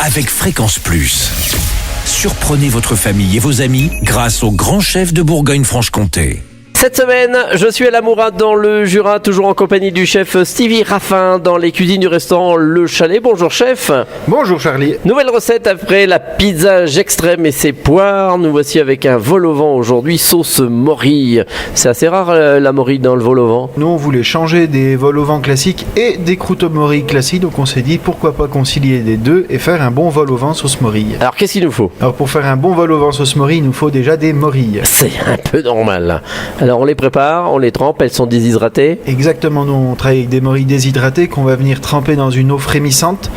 avec Fréquence Plus. Surprenez votre famille et vos amis grâce au grand chef de Bourgogne-Franche-Comté. Cette semaine, je suis à la Mourade dans le Jura, toujours en compagnie du chef Stevie Raffin dans les cuisines du restaurant Le Chalet. Bonjour chef. Bonjour Charlie. Nouvelle recette après la pizza j'extrême et ses poires. Nous voici avec un vol au vent aujourd'hui, sauce morille. C'est assez rare la morille dans le vol au vent. Nous on voulait changer des vols au vent classiques et des croûtes au morille classiques, donc on s'est dit pourquoi pas concilier les deux et faire un bon vol au vent sauce morille. Alors qu'est-ce qu'il nous faut? Alors pour faire un bon vol au vent sauce morille, il nous faut déjà des morilles. C'est un peu normal. Alors on les prépare, on les trempe, elles sont déshydratées. Exactement, nous on travaille avec des morilles déshydratées qu'on va venir tremper dans une eau frémissante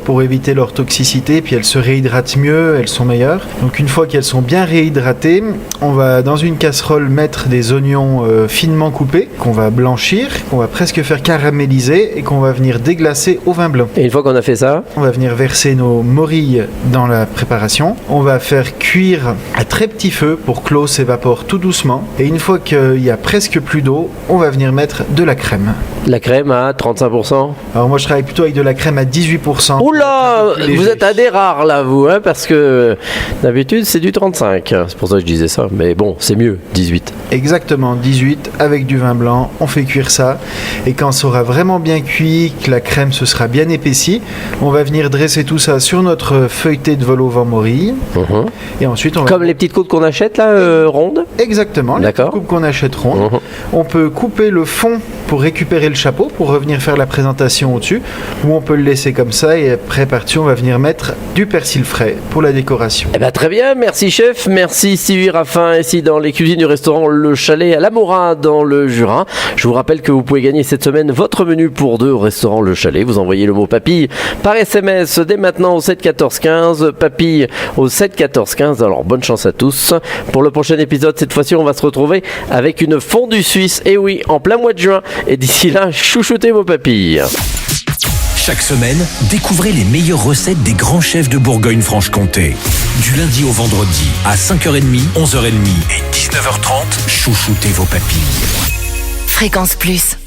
pour éviter leur toxicité, puis elles se réhydratent mieux, elles sont meilleures. Donc une fois qu'elles sont bien réhydratées, on va dans une casserole mettre des oignons finement coupés, qu'on va blanchir, qu'on va presque faire caraméliser et qu'on va venir déglacer au vin blanc. Et une fois qu'on a fait ça, on va venir verser nos morilles dans la préparation. On va faire cuire à très petit feu pour que l'eau s'évapore tout doucement. Et une fois qu'il y a presque plus d'eau, on va venir mettre de la crème. la crème à 35%. Alors moi je travaille plutôt avec de la crème à 18%. Oula, vous êtes un des rares là vous, hein, parce que d'habitude c'est du 35. C'est pour ça que je disais ça, mais bon, c'est mieux, 18. Exactement, 18 avec du vin blanc, on fait cuire ça. Et quand ça aura vraiment bien cuit, que la crème se sera bien épaissie, on va venir dresser tout ça sur notre feuilleté de vol au vent morille. Et ensuite on va... Comme les petites côtes qu'on achète là, rondes. Exactement, les petites coupes qu'on achète rondes. On peut couper le fond pour récupérer le chapeau, pour revenir faire la présentation au-dessus, ou on peut le laisser comme ça et après parti on va venir mettre du persil frais pour la décoration. Eh ben, très bien, merci chef, merci Stevie Raffin ici dans les cuisines du restaurant Le Chalet à la Mourade dans le Jura. Je vous rappelle que vous pouvez gagner cette semaine votre menu pour deux au restaurant Le Chalet. Vous envoyez le mot papille par SMS dès maintenant au 7 14 15, papille au 7 14 15. Alors bonne chance à tous. Pour le prochain épisode, cette fois-ci on va se retrouver avec une fondue suisse, et oui, en plein mois de juin. Et d'ici là, chouchoutez vos papilles. Chaque semaine, découvrez les meilleures recettes des grands chefs de Bourgogne-Franche-Comté. Du lundi au vendredi, à 5h30, 11h30 et 19h30, chouchoutez vos papilles. Fréquence Plus.